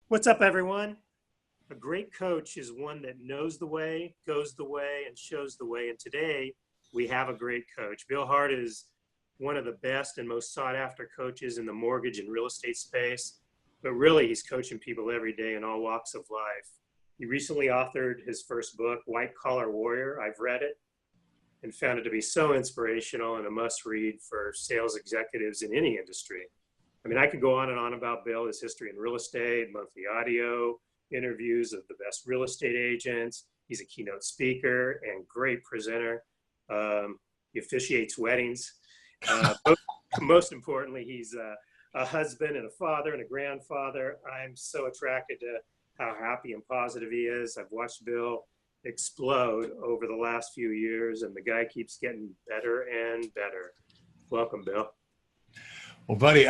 What's up, everyone? A great coach is one that knows the way, goes the way, and shows the way. And today we have a great coach. Bill Hart is one of the best and most sought after coaches in the mortgage and real estate space. But really, he's coaching people every day in all walks of life. He recently authored his first book, White Collar Warrior. I've read it and found it to be so inspirational and a must read for sales executives in any industry. I mean, I could go on and on about Bill, his history in real estate, monthly audio, interviews of the best real estate agents. He's a keynote speaker and great presenter. He officiates weddings. Most importantly, he's a husband and a father and a grandfather. I'm so attracted to how happy and positive he is. I've watched Bill explode over the last few years, and the guy keeps getting better and better. Welcome, Bill. Well, buddy,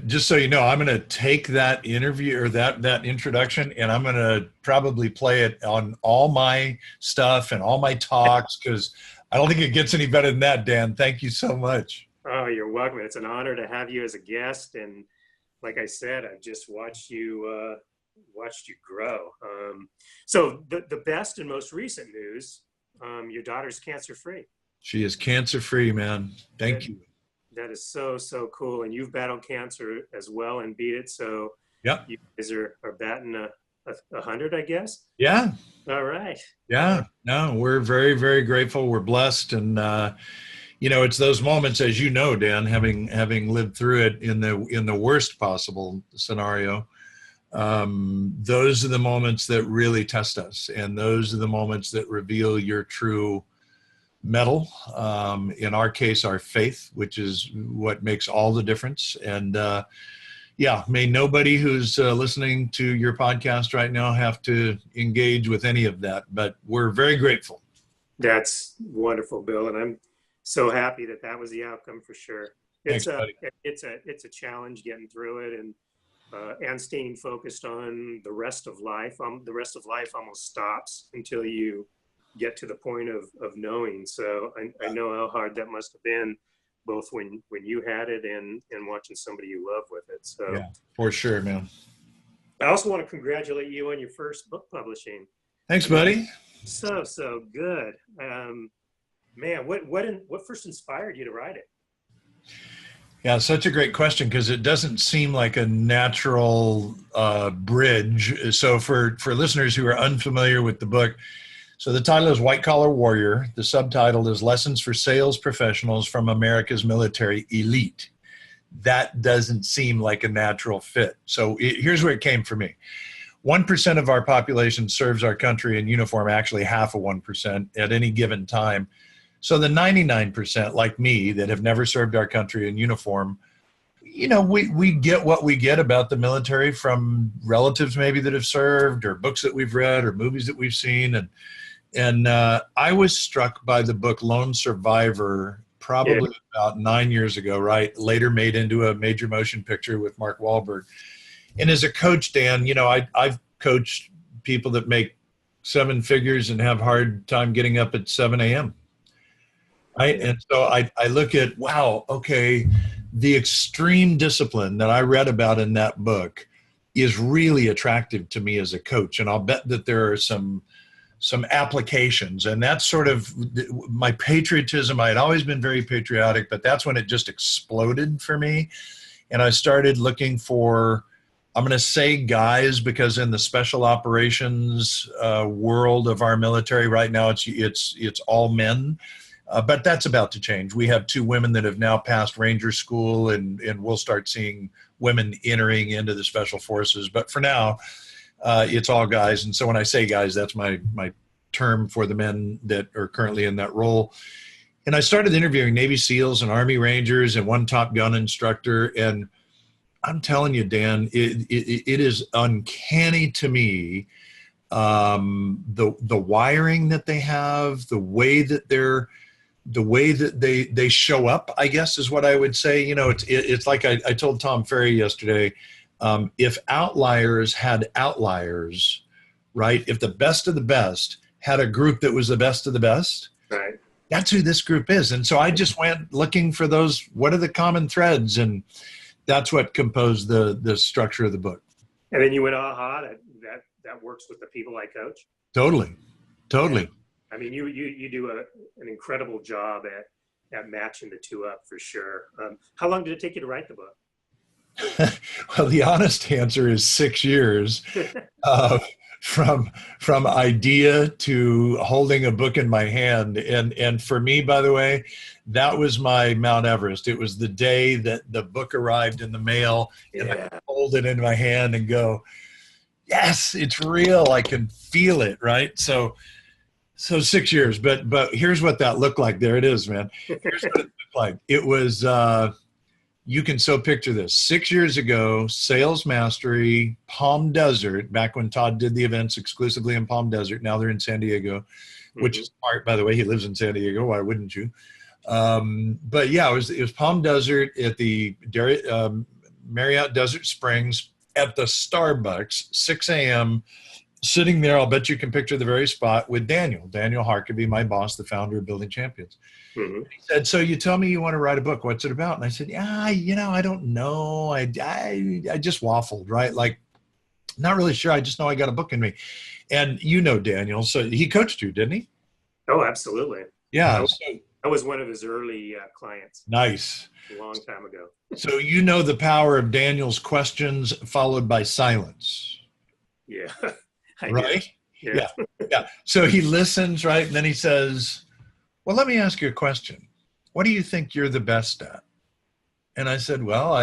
just so you know, I'm gonna take that interview or that introduction, and I'm gonna probably play it on all my stuff and all my talks, because I don't think it gets any better than that, Dan. Thank you so much. Oh, you're welcome. It's an honor to have you as a guest. And like I said, I've just watched you grow. So the best and most recent news, your daughter's cancer-free. She is cancer-free, man. Thank you. That is so, so cool. And you've battled cancer as well and beat it. So yep. You guys are batting 100, I guess? Yeah. All right. Yeah. No, we're very, very grateful. We're blessed. And, it's those moments, as you know, Dan, having lived through it in the worst possible scenario, those are the moments that really test us. And those are the moments that reveal your true metal, in our case, our faith, which is what makes all the difference. And may nobody who's listening to your podcast right now have to engage with any of that, but we're very grateful. That's wonderful, Bill. And I'm so happy that was the outcome for sure. It's a challenge getting through it and staying focused on the rest of life. The rest of life almost stops until you get to the point of knowing. So I know how hard that must have been, both when you had it and watching somebody you love with it. So yeah, for sure, man. I also want to congratulate you on your first book publishing. Thanks, buddy. So good. Man, what first inspired you to write it? Yeah, such a great question, because it doesn't seem like a natural bridge. So for listeners who are unfamiliar with the book, so the title is White Collar Warrior. The subtitle is Lessons for Sales Professionals from America's Military Elite. That doesn't seem like a natural fit. So here's where it came for me. 1% of our population serves our country in uniform, actually half of 1% at any given time. So the 99%, like me, that have never served our country in uniform, we get what we get about the military from relatives maybe that have served, or books that we've read, or movies that we've seen. And I was struck by the book Lone Survivor probably about 9 years ago, right? Later made into a major motion picture with Mark Wahlberg. And as a coach, Dan, I've coached people that make 7 figures and have a hard time getting up at 7 a.m. Right? And so I look at, wow, okay, the extreme discipline that I read about in that book is really attractive to me as a coach. And I'll bet that there are some applications, and that's sort of my patriotism. I had always been very patriotic, but that's when it just exploded for me. And I started looking for, I'm going to say guys, because in the special operations world of our military right now, it's all men. But that's about to change. We have 2 women that have now passed Ranger School, and we'll start seeing women entering into the special forces. But for now, it's all guys. And so when I say guys, that's my term for the men that are currently in that role. And I started interviewing Navy SEALs and Army Rangers and one Top Gun instructor. And I'm telling you, Dan, it is uncanny to me, the wiring that they have, the way that they show up, I guess, is what I would say. It's like I told Tom Ferry yesterday, if outliers had outliers, right? If the best of the best had a group that was the best of the best, right, that's who this group is. And so I just went looking for those, what are the common threads? And that's what composed the structure of the book. And then you went, aha, that works with the people I coach. Totally. Yeah. Totally. I mean, you do an incredible job at matching the two up for sure. How long did it take you to write the book? Well, the honest answer is 6 years. uh, from idea to holding a book in my hand. And for me, by the way, that was my Mount Everest. It was the day that the book arrived in the mail, and I could hold it in my hand and go, yes, it's real. I can feel it, right? So 6 years, but here's what that looked like. There it is, man. Here's what it looked like. It was you can so picture this. 6 years ago, Sales Mastery, Palm Desert, back when Todd did the events exclusively in Palm Desert. Now they're in San Diego, which is Hart, by the way. He lives in San Diego. Why wouldn't you? But yeah, it was Palm Desert at the Marriott Desert Springs at the Starbucks, 6 a.m., sitting there. I'll bet you can picture the very spot with Daniel Hart, could be my boss, the founder of Building Champions. Mm-hmm. He said, so you tell me you want to write a book. What's it about? And I said, yeah, I don't know. I just waffled, right? Like, not really sure. I just know I got a book in me. And Daniel, so he coached you, didn't he? Oh, absolutely. Yeah. I was one of his early clients. Nice. A long time ago. So the power of Daniel's questions followed by silence. Yeah. Right? Yeah. So he listens, right? And then he says, well, let me ask you a question. What do you think you're the best at? And I said, well,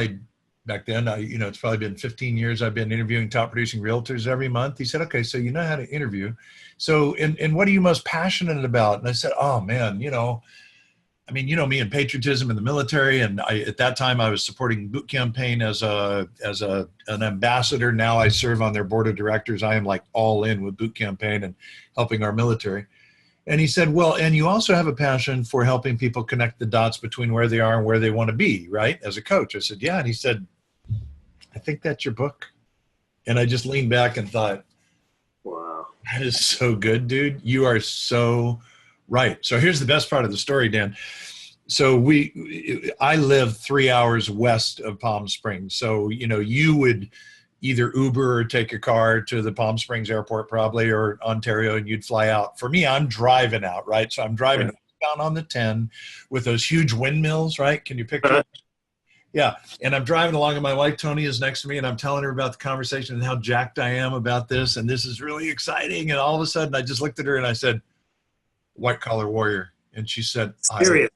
back then, it's probably been 15 years I've been interviewing top producing realtors every month. He said, okay, so you know how to interview. So, and what are you most passionate about? And I said, oh man, me and patriotism in the military. And at that time I was supporting boot campaign as an ambassador. Now I serve on their board of directors. I am like all in with boot campaign and helping our military. And he said, well, and you also have a passion for helping people connect the dots between where they are and where they want to be, right? As a coach. I said, yeah. And he said, I think that's your book. And I just leaned back and thought, wow, that is so good, dude. You are so right. So here's the best part of the story, Dan. So I live 3 hours west of Palm Springs. So, you would either Uber or take a car to the Palm Springs airport probably, or Ontario, and you'd fly out. For me, I'm driving out, right? So I'm driving down on the 10 with those huge windmills, right? Can you picture it? Yeah. And I'm driving along and my wife, Tony, is next to me, and I'm telling her about the conversation and how jacked I am about this. And this is really exciting. And all of a sudden I just looked at her and I said, white collar warrior. And she said, I love it.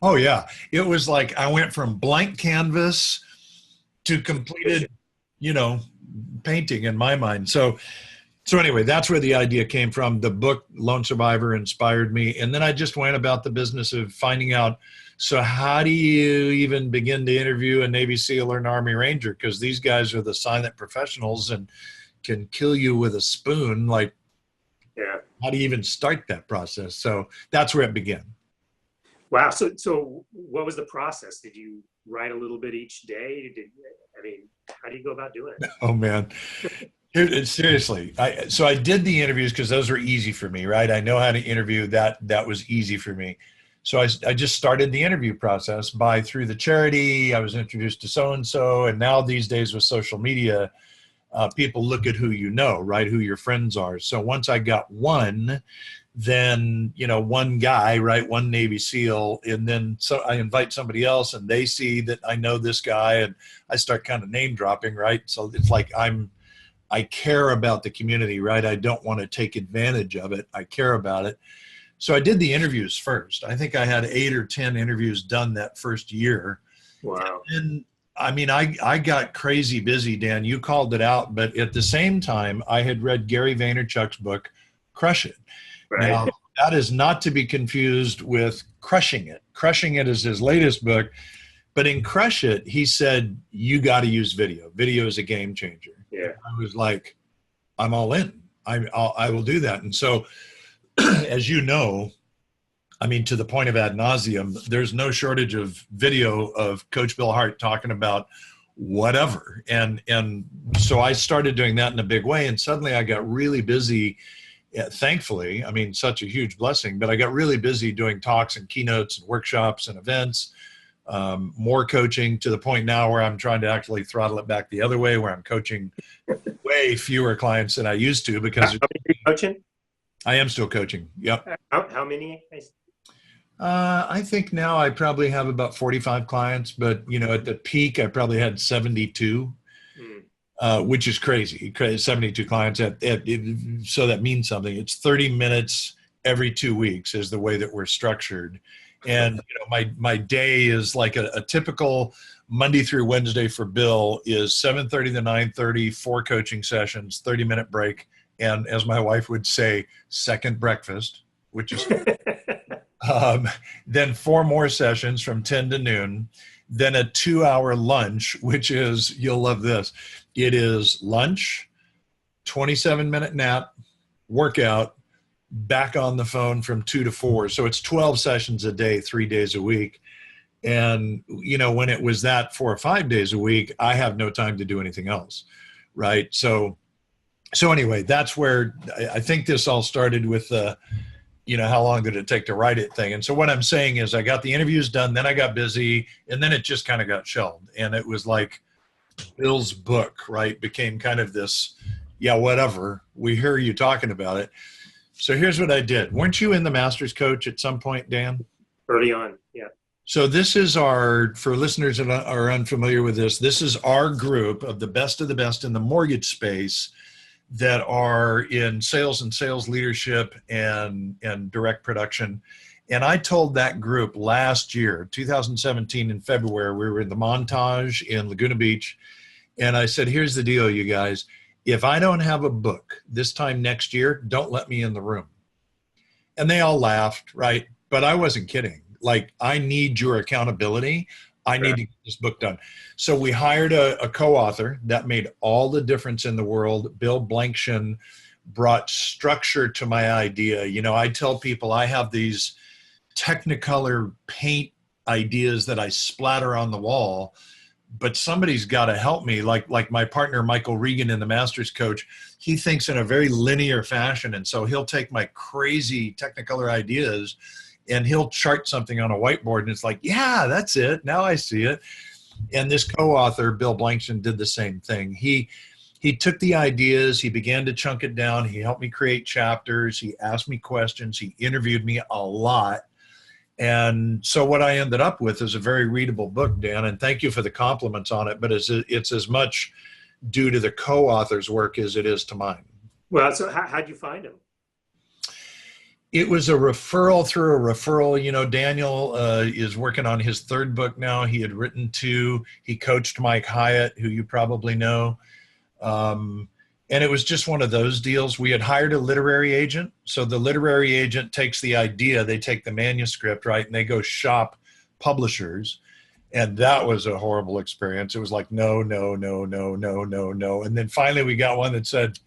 Oh yeah. It was like, I went from blank canvas to completed, painting in my mind. So anyway, that's where the idea came from. The book Lone Survivor inspired me. And then I just went about the business of finding out, so how do you even begin to interview a Navy SEAL or an Army Ranger? Because these guys are the silent professionals and can kill you with a spoon. Like, how do you even start that process? So that's where it began. Wow. So what was the process? Did you write a little bit each day? How do you go about doing it? Oh man. Seriously. I did the interviews because those were easy for me, right? I know how to interview. That was easy for me. So I just started the interview process through the charity. I was introduced to so-and-so. And now these days with social media, people look at who you know, right? Who your friends are. So once I got one, then, one guy, right? One Navy SEAL. And then so I invite somebody else and they see that I know this guy and I start kind of name dropping, right? So it's like I care about the community, right? I don't want to take advantage of it. I care about it. So I did the interviews first. I think I had 8 or 10 interviews done that first year. Wow. And I got crazy busy, Dan. You called it out. But at the same time, I had read Gary Vaynerchuk's book, Crush It. Right. Now, that is not to be confused with Crushing It. Crushing It is his latest book. But in Crush It, he said, you got to use video. Video is a game changer. Yeah. And I was like, I'm all in. I will do that. And so, as you know, to the point of ad nauseum, there's no shortage of video of Coach Bill Hart talking about whatever. And so I started doing that in a big way. And suddenly I got really busy. Thankfully, such a huge blessing, but I got really busy doing talks and keynotes and workshops and events more coaching to the point now where I'm trying to actually throttle it back the other way, where I'm coaching way fewer clients than I used to because How many are you coaching? I am still coaching. Yep. How many? I think now I probably have about 45 clients, but at the peak, I probably had 72, Mm. which is crazy. 72 clients so that means something. It's 30 minutes every 2 weeks is the way that we're structured. And my day is like a typical Monday through Wednesday for Bill is 7:30 to 9:30, 4 coaching sessions, 30-minute break. And as my wife would say, second breakfast, which is then 4 more sessions from 10 to noon, then a 2-hour lunch, which is, you'll love this. It is lunch, 27-minute nap, workout, back on the phone from 2 to 4. So it's 12 sessions a day, 3 days a week. And, when it was that 4 or 5 days a week, I have no time to do anything else. Right. So anyway, that's where I think this all started with how long did it take to write it thing. And so what I'm saying is I got the interviews done, then I got busy, and then it just kind of got shelved. And it was like Bill's book, right, became kind of this, yeah, whatever. We hear you talking about it. So here's what I did. Weren't you in the Masters Coach at some point, Dan? Early on, yeah. So this is for listeners that are unfamiliar with this is our group of the best in the mortgage space that are in sales and sales leadership and direct production. And I told that group last year, 2017 in February, we were in the Montage in Laguna Beach. And I said, here's the deal, you guys. If I don't have a book this time next year, don't let me in the room. And they all laughed, right? But I wasn't kidding. Like, I need your accountability. I need to get this book done. So we hired a co-author that made all the difference in the world. Bill Blankshin brought structure to my idea. I tell people I have these Technicolor paint ideas that I splatter on the wall, but somebody's got to help me. Like my partner, Michael Regan in the Masters Coach, he thinks in a very linear fashion. And so he'll take my crazy Technicolor ideas and he'll chart something on a whiteboard and it's like, yeah, that's it. Now I see it. And this co-author, Bill Blankston, did the same thing. He took the ideas, he began to chunk it down. He helped me create chapters. He asked me questions. He interviewed me a lot. And so what I ended up with is a very readable book, Dan, and thank you for the compliments on it, but it's as much due to the co-author's work as it is to mine. Well, so how'd you find him? It was a referral through a referral. Daniel is working on his 3rd book now. He had written 2. He coached Mike Hyatt, who you probably know. And it was just one of those deals. We had hired a literary agent. So the literary agent takes the idea, they take the manuscript, right, and they go shop publishers. And that was a horrible experience. It was like, no, no, no, no, no, no, no. And then finally we got one that said,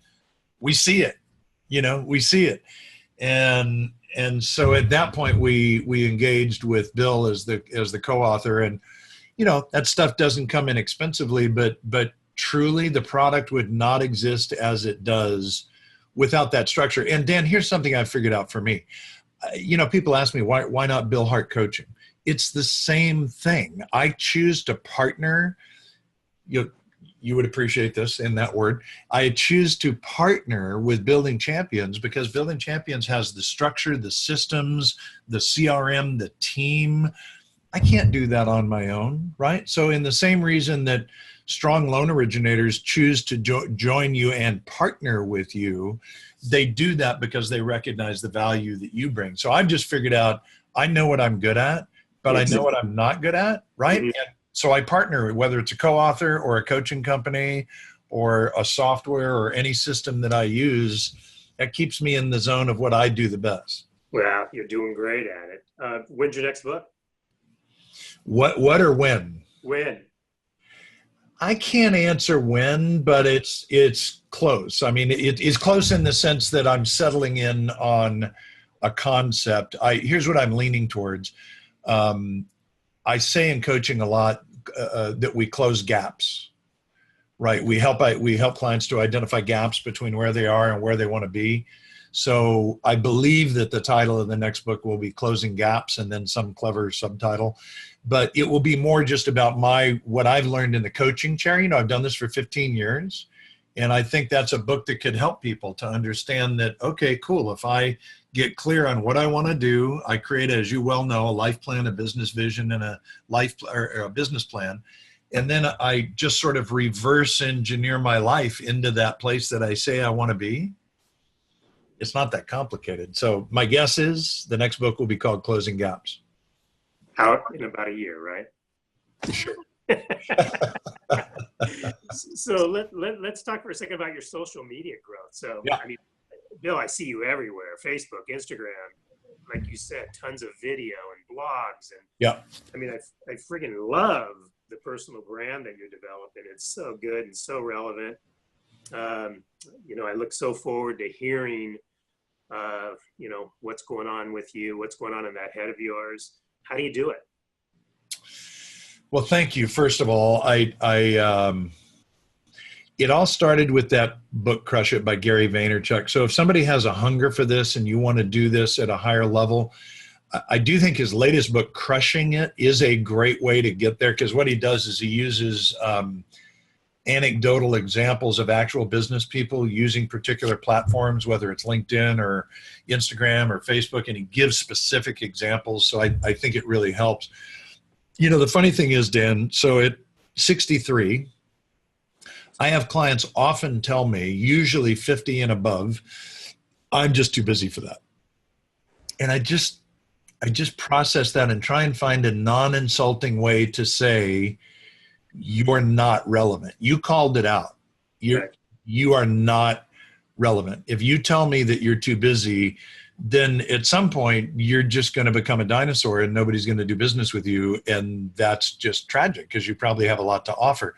we see it, we see it. And so at that point we engaged with Bill as the co-author, and that stuff doesn't come inexpensively, but truly the product would not exist as it does without that structure. And Dan, here's something I figured out for me. People ask me why not Bill Hart Coaching? It's the same thing. I choose to partner. You would appreciate this in that word. I choose to partner with Building Champions because Building Champions has the structure, the systems, the CRM, the team. I can't do that on my own, right? So in the same reason that strong loan originators choose to join you and partner with you, they do that because they recognize the value that you bring. So I've just figured out, I know what I'm good at, but I know what I'm not good at, right? Mm-hmm. And so I partner, whether it's a co-author or a coaching company or a software or any system that I use, that keeps me in the zone of what I do the best. Well, you're doing great at it. When's your next book? What or when? When? I can't answer when, but it's close. I mean, it's close in the sense that I'm settling in on a concept. Here's what I'm leaning towards. I say in coaching a lot that we close gaps, right? We help clients to identify gaps between where they are and where they want to be. So I believe that the title of the next book will be Closing Gaps and then some clever subtitle. But it will be more just about what I've learned in the coaching chair. You know, I've done this for 15 years. And I think that's a book that could help people to understand that, okay, cool. If I get clear on what I want to do, I create, as you well know, a life plan, a business vision, and a a business plan. And then I just sort of reverse engineer my life into that place that I say I want to be. It's not that complicated. So my guess is the next book will be called Closing Gaps. Out in about a year, right? Sure. So let's talk for a second about your social media growth. So, yeah. I mean, Bill, I see you everywhere, Facebook, Instagram, like you said, tons of video and blogs. And yeah, I mean, I friggin' love the personal brand that you're developing. It's so good and so relevant. You know, I look so forward to hearing, you know, what's going on with you, what's going on in that head of yours. How do you do it? Well, thank you. First of all, it all started with that book, Crush It by Gary Vaynerchuk. So if somebody has a hunger for this and you want to do this at a higher level, I do think his latest book, Crushing It, is a great way to get there, because what he does is he uses anecdotal examples of actual business people using particular platforms, whether it's LinkedIn or Instagram or Facebook, and he gives specific examples. So I think it really helps. You know, the funny thing is, Dan, so at 63, I have clients often tell me, usually 50 and above, I'm just too busy for that. And I just process that and try and find a non-insulting way to say, you're not relevant. You called it out. You are not relevant. If you tell me that you're too busy, then at some point you're just going to become a dinosaur and nobody's going to do business with you. And that's just tragic, because you probably have a lot to offer.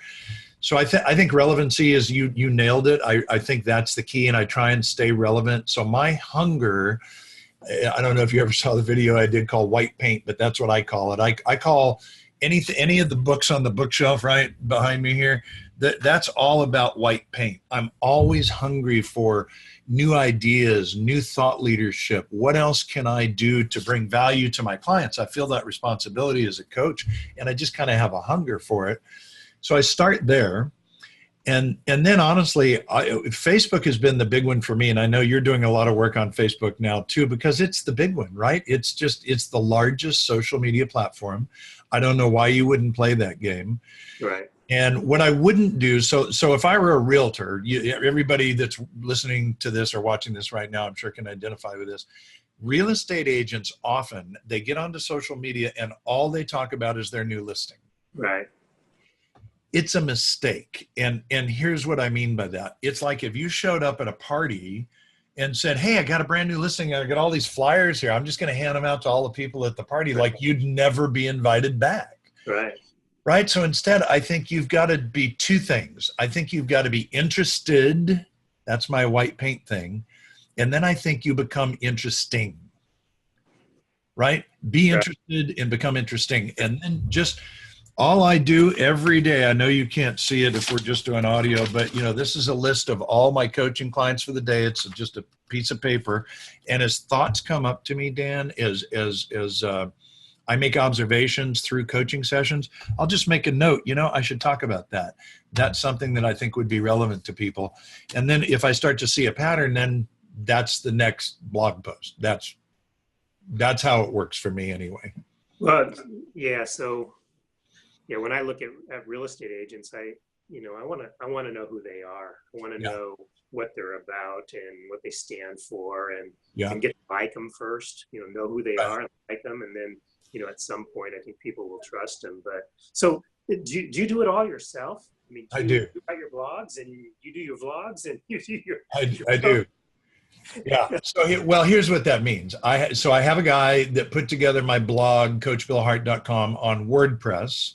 So I think relevancy is, you nailed it. I think that's the key, and I try and stay relevant. So my hunger, I don't know if you ever saw the video I did called White Paint, but that's what I call it. I call any of the books on the bookshelf right behind me here, that's all about white paint. I'm always hungry for new ideas, new thought leadership. What else can I do to bring value to my clients? I feel that responsibility as a coach, and I just kind of have a hunger for it. So I start there. And then honestly, Facebook has been the big one for me. And I know you're doing a lot of work on Facebook now too, because it's the big one, right? It's the largest social media platform. I don't know why you wouldn't play that game. Right. And what I wouldn't do, so if I were a realtor, everybody that's listening to this or watching this right now, I'm sure can identify with this. Real estate agents often, they get onto social media and all they talk about is their new listing. Right. It's a mistake. And here's what I mean by that. It's like if you showed up at a party and said, hey, I got a brand new listing. I got all these flyers here. I'm just going to hand them out to all the people at the party. Like you'd never be invited back. Right. Right. So instead, I think you've got to be two things. I think you've got to be interested. That's my white paint thing. And then I think you become interesting. Right. Be interested and become interesting. And then just all I do every day, I know you can't see it if we're just doing audio, but you know, this is a list of all my coaching clients for the day. It's just a piece of paper. And as thoughts come up to me, Dan, as I make observations through coaching sessions, I'll just make a note, you know, I should talk about that. That's something that I think would be relevant to people. And then if I start to see a pattern, then that's the next blog post. That's how it works for me anyway. Well, yeah. So, yeah, when I look at real estate agents, I want to know who they are. I want to know what they're about and what they stand for, and get to like them first. Know who they are and like them, and then at some point, I think people will trust them. But so, do you do it all yourself? I mean, I do. You write your blogs and you do your vlogs and you do your. I do. Yeah. So, here's what that means. I have a guy that put together my blog, coachbillhart.com, on WordPress.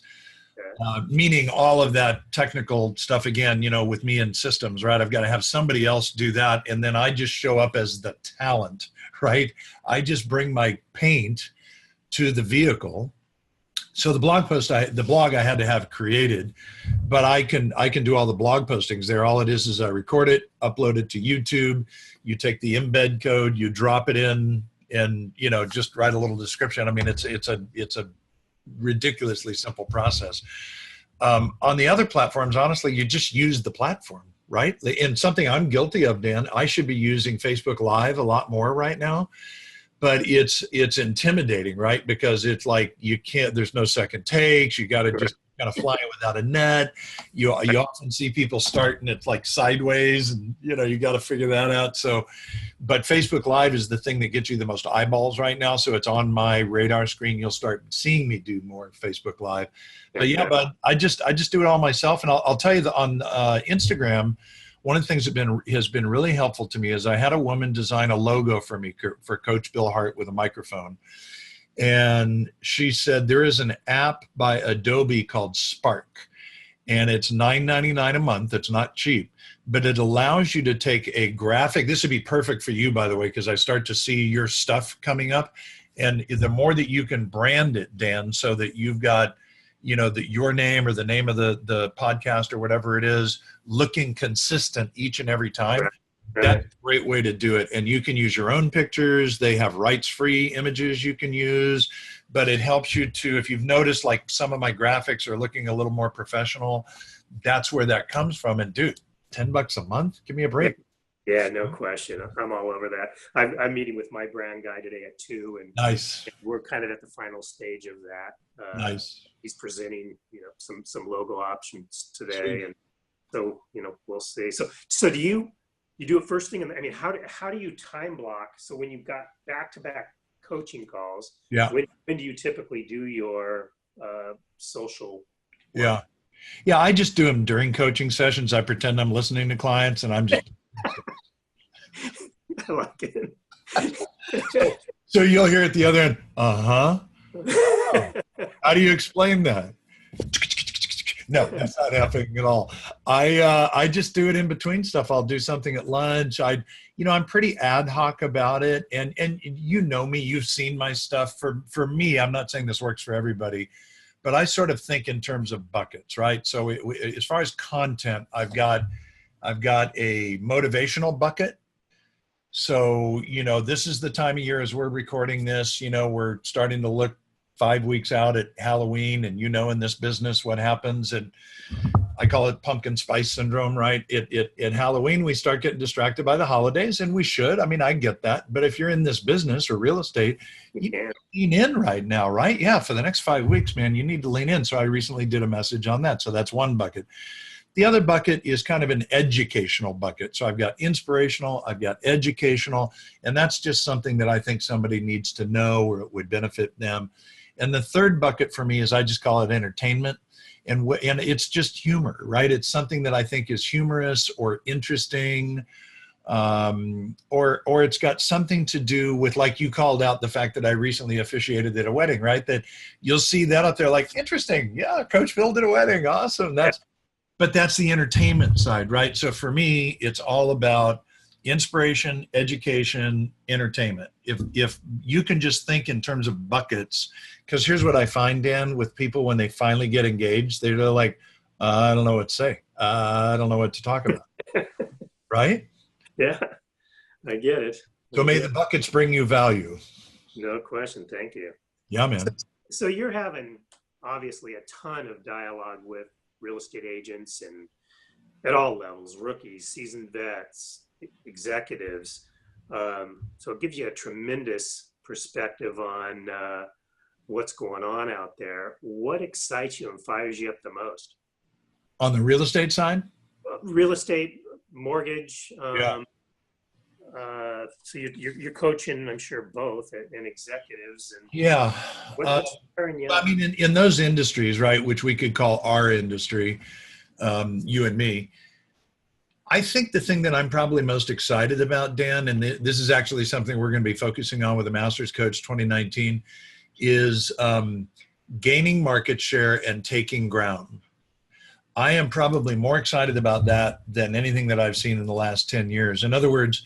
Meaning all of that technical stuff, again, with me and systems, right? I've got to have somebody else do that. And then I just show up as the talent, right? I just bring my paint to the vehicle So the blog I had to have created, but I can do all the blog postings there. All it is I record it, upload it to YouTube. You take the embed code, you drop it in, and just write a little description. I mean, it's a ridiculously simple process. On the other platforms, honestly, you just use the platform, right? And something I'm guilty of, Dan, I should be using Facebook Live a lot more right now, but it's intimidating, right? Because it's like there's no second takes. You got to just kind of fly without a net. You often see people start and it's like sideways, and you got to figure that out. So, but Facebook Live is the thing that gets you the most eyeballs right now. So it's on my radar screen. You'll start seeing me do more Facebook Live. But I just do it all myself. And I'll tell you that on Instagram, one of the things that has been really helpful to me is I had a woman design a logo for me for Coach Bill Hart with a microphone. And she said, there is an app by Adobe called Spark, and it's $9.99 a month. It's not cheap, but it allows you to take a graphic. This would be perfect for you, by the way, because I start to see your stuff coming up. And the more that you can brand it, Dan, so that you've got, your name or the name of the podcast or whatever it is, looking consistent each and every time. Right. That's a great way to do it. And you can use your own pictures. They have rights-free images you can use, but it helps you to, if you've noticed, like some of my graphics are looking a little more professional, that's where that comes from. And dude, $10 a month, give me a break. Yeah, no question. I'm all over that. I'm meeting with my brand guy today at 2, and nice. We're kind of at the final stage of that. Nice. He's presenting, some logo options today, Sweet. and so we'll see. So do you do it first thing? How do you time block? So when you've got back-to-back coaching calls, when do you typically do your social work? Yeah. I just do them during coaching sessions. I pretend I'm listening to clients, and I'm just. I like it. So you'll hear at the other end, How do you explain that? No, that's not happening at all. I just do it in between stuff. I'll do something at lunch. I'm pretty ad hoc about it. And me, you've seen my stuff. For me, I'm not saying this works for everybody, but I sort of think in terms of buckets, right? So as far as content, I've got a motivational bucket. So, this is the time of year as we're recording this, we're starting to look 5 weeks out at Halloween, and in this business, what happens, and I call it pumpkin spice syndrome, right? At Halloween, we start getting distracted by the holidays, and we should. I mean, I get that. But if you're in this business or real estate, you need to lean in right now, right? Yeah, for the next 5 weeks, man, you need to lean in. So I recently did a message on that. So that's one bucket. The other bucket is kind of an educational bucket. So I've got inspirational, I've got educational, and that's just something that I think somebody needs to know or it would benefit them. And the third bucket for me is I just call it entertainment. And it's just humor, right? It's something that I think is humorous or interesting, or it's got something to do with, like you called out the fact that I recently officiated at a wedding, right? That you'll see that out there like, interesting. Yeah, Coach Bill did a wedding. Awesome. But that's the entertainment side, right? So for me, it's all about inspiration, education, entertainment. If you can just think in terms of buckets, because here's what I find, Dan, with people when they finally get engaged, they're like, I don't know what to say. I don't know what to talk about. Right? Yeah, I get it. So may the buckets bring you value. No question. Thank you. Yeah, man. So you're having obviously a ton of dialogue with real estate agents and at all levels, rookies, seasoned vets, executives. So it gives you a tremendous perspective on what's going on out there. What excites you and fires you up the most? On the real estate side? Real estate, mortgage. So you're coaching, I'm sure, both and executives. And yeah. What's firing you I up? mean, in those industries, right, which we could call our industry, you and me, I think the thing that I'm probably most excited about, Dan, and this is actually something we're going to be focusing on with the Masters Coach 2019, is gaining market share and taking ground. I am probably more excited about that than anything that I've seen in the last 10 years. In other words,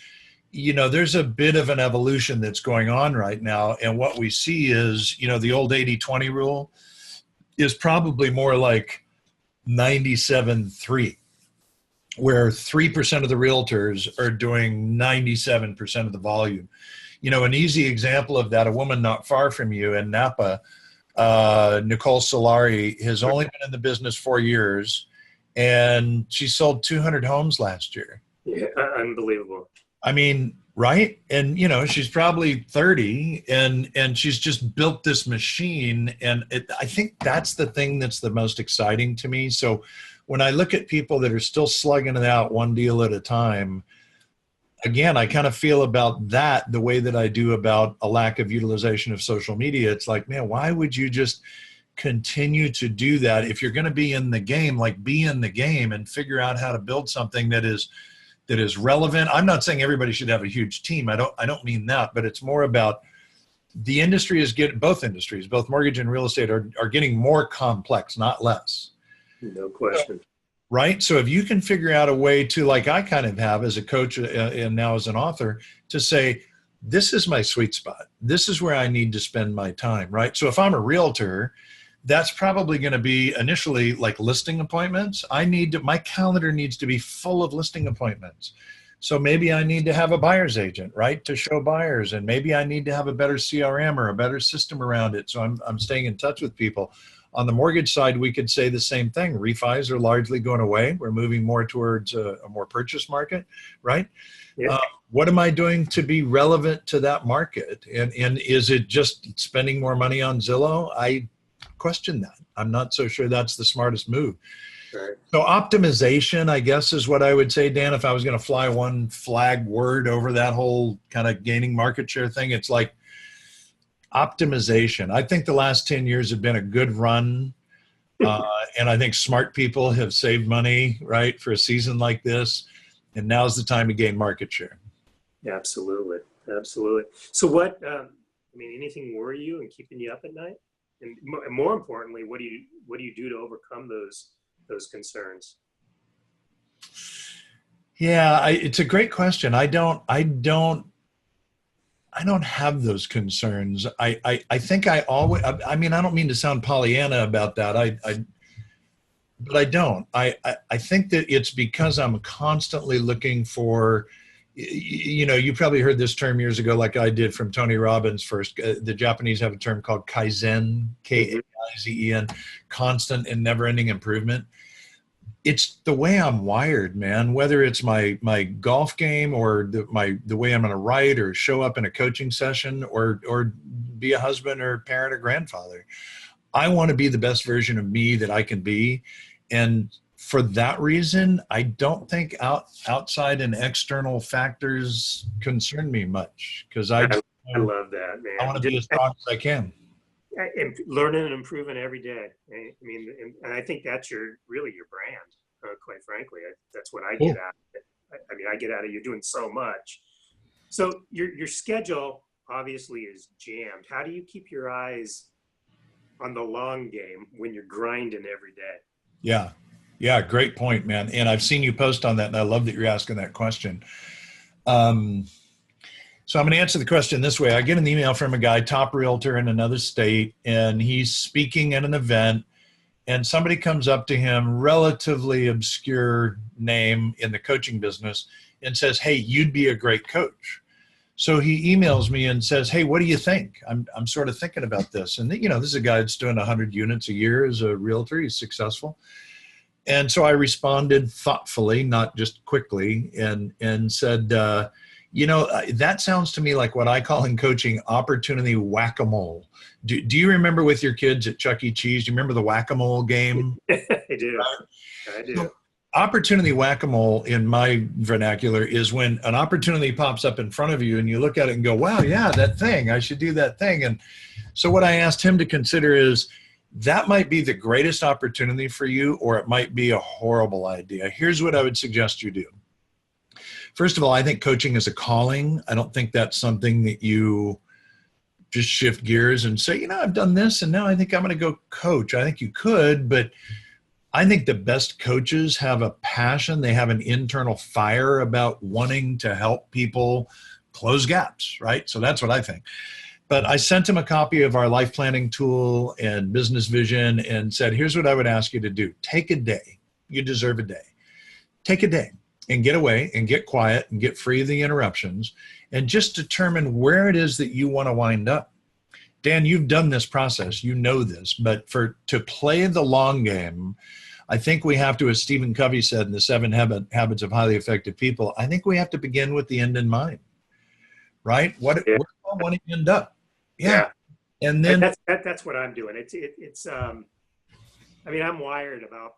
there's a bit of an evolution that's going on right now. And what we see is, the old 80-20 rule. is probably more like 97.3, where 3% of the realtors are doing 97% of the volume. You know, an easy example of that, a woman not far from you in Napa, Nicole Solari, has only been in the business 4 years, and she sold 200 homes last year. Yeah, unbelievable. I mean, right? And you know, she's probably 30, and she's just built this machine. And I think that's the thing that's the most exciting to me. So when I look at people that are still slugging it out one deal at a time, again, I kind of feel about that the way that I do about a lack of utilization of social media. It's like, man, why would you just continue to do that? If you're going to be in the game, like, be in the game and figure out how to build something that is relevant. I'm not saying everybody should have a huge team. I don't mean that, but it's more about the industry is both industries, both mortgage and real estate are getting more complex, not less. No question. Right? So if you can figure out a way to, like I kind of have as a coach and now as an author, to say, this is my sweet spot. This is where I need to spend my time, right? So if I'm a realtor, that's probably going to be initially like listing appointments. My calendar needs to be full of listing appointments. So maybe I need to have a buyer's agent, right, to show buyers. And maybe I need to have a better CRM or a better system around it. So I'm staying in touch with people. On the mortgage side, we could say the same thing. Refis are largely going away. We're moving more towards a more purchase market, right? Yeah. What am I doing to be relevant to that market? And is it just spending more money on Zillow? I question that. I'm not so sure that's the smartest move. Right. So optimization, I guess, is what I would say, Dan, if I was going to fly one flag word over that whole kind of gaining market share thing. It's like optimization. I think the last 10 years have been a good run. And I think smart people have saved money, right, for a season like this. And now's the time to gain market share. Absolutely. Absolutely. So what, anything worry you and keeping you up at night? And more importantly, what do you do to overcome those concerns? Yeah, it's a great question. I don't have those concerns. I think I always, I don't mean to sound Pollyanna about that. But I don't. I think that it's because I'm constantly looking for, you probably heard this term years ago, like I did from Tony Robbins first. The Japanese have a term called Kaizen, Kaizen, constant and never-ending improvement. It's the way I'm wired, man. Whether it's my golf game or the way I'm going to write or show up in a coaching session or be a husband or parent or grandfather, I want to be the best version of me that I can be, and for that reason, I don't think outside and external factors concern me much, because I love that, man. I want to be as strong as I can. And learning and improving every day. And I think that's really your brand, quite frankly. That's what I get out of it. I get out of you doing so much. So your schedule obviously is jammed. How do you keep your eyes on the long game when you're grinding every day? Yeah, great point, man. And I've seen you post on that, and I love that you're asking that question. So I'm going to answer the question this way. I get an email from a guy, top realtor in another state, and he's speaking at an event, and somebody comes up to him, relatively obscure name in the coaching business, and says, hey, you'd be a great coach. So he emails me and says, hey, what do you think? I'm sort of thinking about this. And, this is a guy that's doing 100 units a year as a realtor. He's successful. And so I responded thoughtfully, not just quickly, and said, that sounds to me like what I call in coaching opportunity whack-a-mole. Do you remember with your kids at Chuck E. Cheese? Do you remember the whack-a-mole game? I do. So, opportunity whack-a-mole in my vernacular is when an opportunity pops up in front of you and you look at it and go, wow, yeah, that thing, I should do that thing. And so what I asked him to consider is, that might be the greatest opportunity for you, or it might be a horrible idea. Here's what I would suggest you do. First of all, I think coaching is a calling. I don't think that's something that you just shift gears and say, I've done this and now I think I'm going to go coach. I think you could, but I think the best coaches have a passion. They have an internal fire about wanting to help people close gaps, right? So that's what I think. But I sent him a copy of our life planning tool and business vision and said, here's what I would ask you to do. Take a day. You deserve a day. Take a day and get away and get quiet and get free of the interruptions and just determine where it is that you want to wind up. Dan, you've done this process. You know this. But to play the long game, I think we have to, as Stephen Covey said in the 7 Habits of Highly Effective People, I think we have to begin with the end in mind, right? Where do I want to end up? Yeah. And then that's what I'm doing. It's I mean, I'm wired about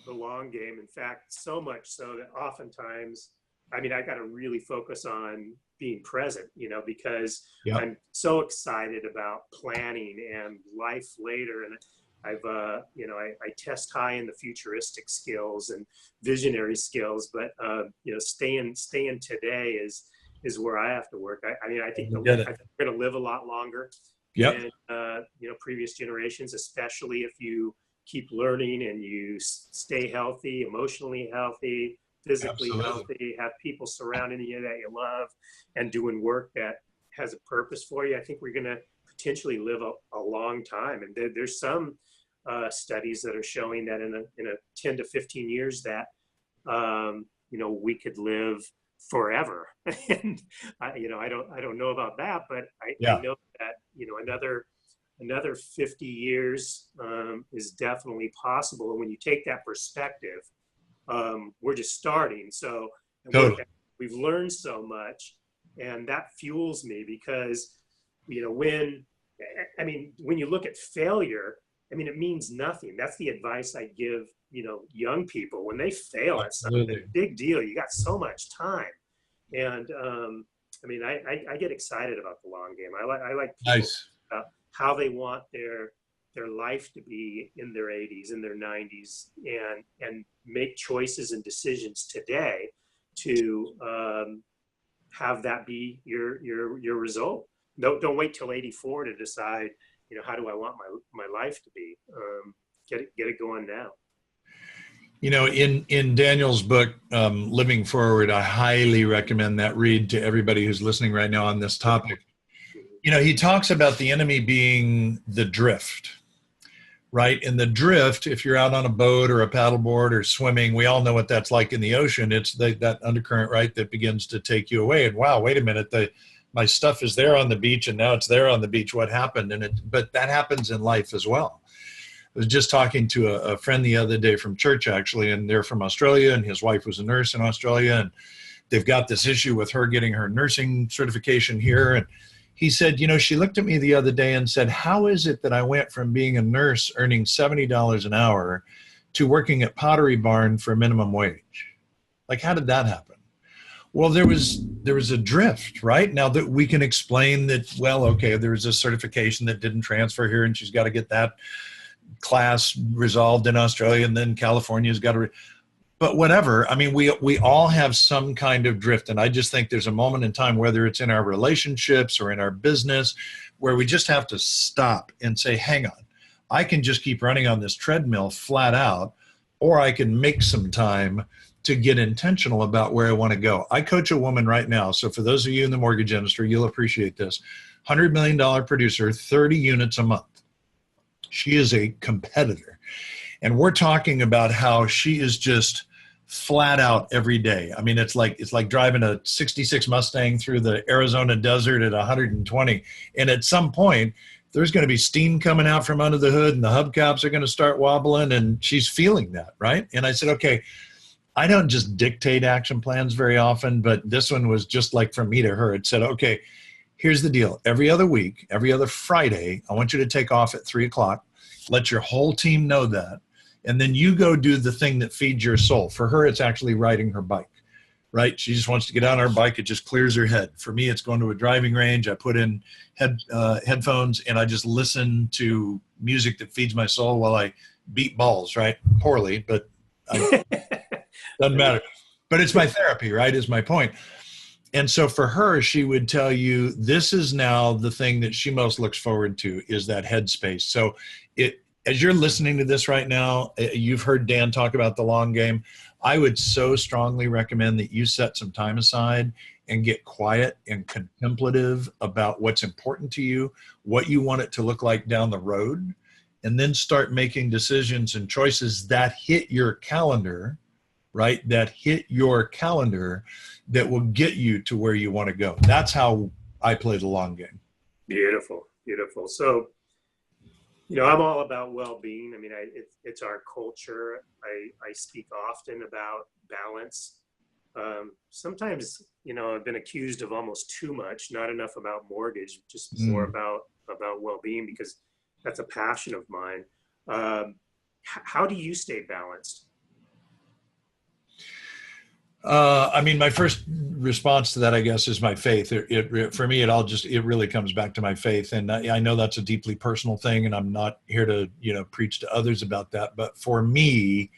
the long game. In fact, so much so that oftentimes, I mean, I got to really focus on being present, because I'm so excited about planning and life later. And I've, I test high in the futuristic skills and visionary skills, but, staying today is where I have to work. I mean, I think we're going to live a lot longer than, previous generations, especially if you keep learning and you stay healthy, emotionally healthy, physically healthy, have people surrounding you that you love and doing work that has a purpose for you. I think we're going to potentially live a long time. And there's some studies that are showing that in a 10 to 15 years that, we could live forever. And I don't know about that, but I know that, another 50 years is definitely possible. And when you take that perspective, we're just starting. So we've learned so much, and that fuels me because, when you look at failure, I mean, it means nothing. That's the advice I give, young people. When they fail at something, it's a big deal. You got so much time. And I get excited about the long game. I like people, how they want their life to be in their 80s, in their 90s, and make choices and decisions today to have that be your result. Don't wait till 84 to decide, how do I want my life to be? Get it going now. In Daniel's book, Living Forward, I highly recommend that read to everybody who's listening right now on this topic. He talks about the enemy being the drift, right? And the drift, if you're out on a boat or a paddleboard or swimming, we all know what that's like in the ocean. It's that undercurrent, right, that begins to take you away. And wow, wait a minute, my stuff is there on the beach and now it's there on the beach. What happened? But that happens in life as well. I was just talking to a friend the other day from church, actually, and they're from Australia, and his wife was a nurse in Australia, and they've got this issue with her getting her nursing certification here. And he said, she looked at me the other day and said, how is it that I went from being a nurse earning $70 an hour to working at Pottery Barn for minimum wage? Like, how did that happen? Well, there was a drift, right? Now that we can explain that, well, okay, there was a certification that didn't transfer here and she's got to get that class resolved in Australia, and then California's got to, but whatever. I mean, we all have some kind of drift. And I just think there's a moment in time, whether it's in our relationships or in our business, where we just have to stop and say, hang on, I can just keep running on this treadmill flat out, or I can make some time to get intentional about where I want to go. I coach a woman right now. So for those of you in the mortgage industry, you'll appreciate this. $100 million producer, 30 units a month. She is a competitor. And we're talking about how she is just flat out every day. I mean, it's like driving a 66 Mustang through the Arizona desert at 120. And at some point, there's going to be steam coming out from under the hood and the hubcaps are going to start wobbling, and she's feeling that, right? And I said, okay, I don't just dictate action plans very often, but this one was just like from me to her. It said, okay, here's the deal. Every other week, every other Friday, I want you to take off at 3 o'clock. Let your whole team know that. And then you go do the thing that feeds your soul. For her, it's actually riding her bike, right? She just wants to get on her bike. It just clears her head. For me, it's going to a driving range. I put in headphones and I just listen to music that feeds my soul while I beat balls, right? Poorly, but doesn't matter. But it's my therapy, right, is my point. And so for her, she would tell you this is now the thing that she most looks forward to, is that headspace. So as you're listening to this right now, you've heard Dan talk about the long game. I would so strongly recommend that you set some time aside and get quiet and contemplative about what's important to you, what you want it to look like down the road, and then start making decisions and choices that hit your calendar, right? That hit your calendar that will get you to where you want to go. That's how I play the long game. Beautiful, beautiful. So, I'm all about well-being. I mean, it's our culture. I speak often about balance. Sometimes, I've been accused of almost too much, not enough about mortgage, just more about well-being, because that's a passion of mine. How do you stay balanced? I mean, my first response to that, I guess, is my faith. For me, it really comes back to my faith. And I know that's a deeply personal thing, and I'm not here to, preach to others about that. But for me,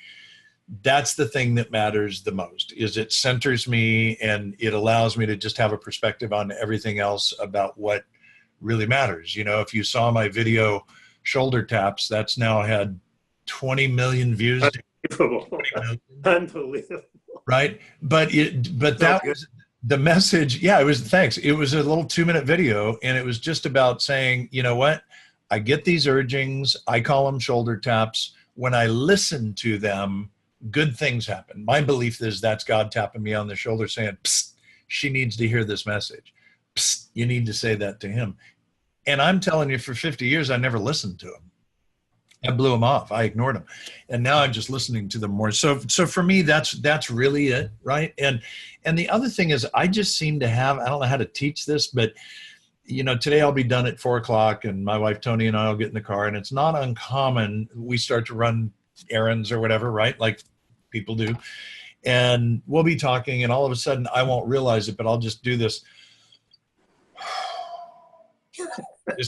that's the thing that matters the most. Is it centers me, and it allows me to just have a perspective on everything else about what really matters. If you saw my video shoulder taps, that's now had 20 million views. Unbelievable. 20 million. Unbelievable. Right. But So that good. was the message. Yeah, it was, thanks. It was a little 2-minute video, and it was just about saying, you know what? I get these urgings. I call them shoulder taps. When I listen to them, good things happen. My belief is that's God tapping me on the shoulder saying, psst, she needs to hear this message. Psst, you need to say that to him. And I'm telling you, for 50 years, I never listened to him. I blew them off. I ignored them, and now I'm just listening to them more. So for me, that's really it, right? And the other thing is, I just seem to have, I don't know how to teach this, but today I'll be done at 4:00, and my wife Tony and I will get in the car, and it's not uncommon. We start to run errands or whatever, right? Like people do, and we'll be talking, and all of a sudden I won't realize it, but I'll just do this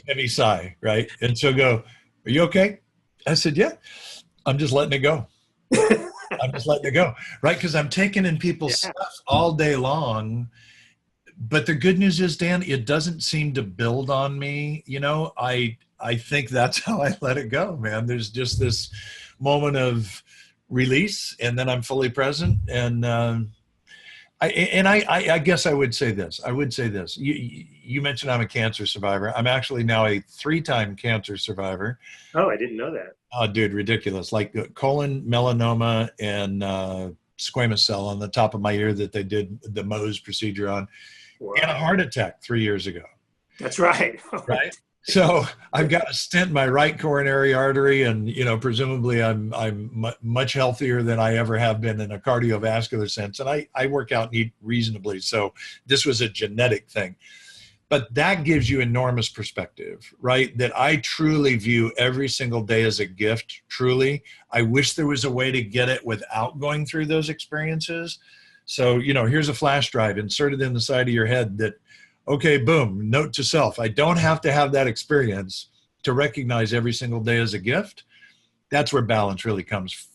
heavy sigh, right? And she'll go, "Are you okay?" I said, "Yeah, I'm just letting it go. I'm just letting it go." Right? Because I'm taking in people's Yeah. stuff all day long. But the good news is, Dan, it doesn't seem to build on me. I think that's how I let it go, man. There's just this moment of release, and then I'm fully present. And I guess I would say this. You mentioned I'm a cancer survivor. I'm actually now a 3-time cancer survivor. Oh, I didn't know that. Oh, dude, ridiculous. Like colon, melanoma, and squamous cell on the top of my ear that they did the Mohs procedure on, and a Wow. heart attack 3 years ago. That's right. Right. So I've got a stent in my right coronary artery, and presumably I'm much healthier than I ever have been in a cardiovascular sense, and I work out and eat reasonably. So this was a genetic thing. But that gives you enormous perspective, right? That I truly view every single day as a gift, truly. I wish there was a way to get it without going through those experiences. So, here's a flash drive inserted in the side of your head that, okay, boom, note to self. I don't have to have that experience to recognize every single day as a gift. That's where balance really comes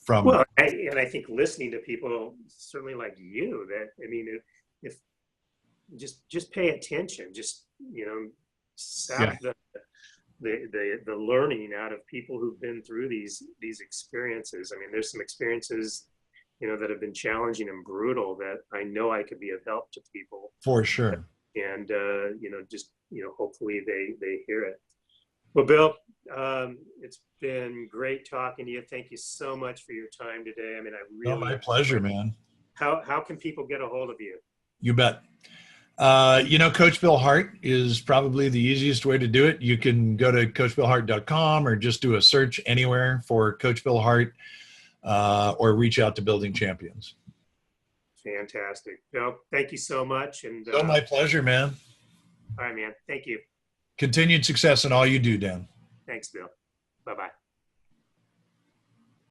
from. Well, I think listening to people certainly like you, that, I mean, if just pay attention, just Yeah, sap the learning out of people who've been through these experiences. I mean, there's some experiences that have been challenging and brutal that I know I could be of help to people, for sure. and just hopefully they hear it. Well, Bill, it's been great talking to you. Thank you so much for your time today. I mean, I Oh, really my pleasure, man. how can people get a hold of you? You bet. Coach Bill Hart is probably the easiest way to do it. You can go to coachbillhart.com or just do a search anywhere for Coach Bill Hart, or reach out to Building Champions. Fantastic. Bill, thank you so much. And So my pleasure, man. all right, man. Thank you. Continued success in all you do, Dan. Thanks, Bill. Bye-bye.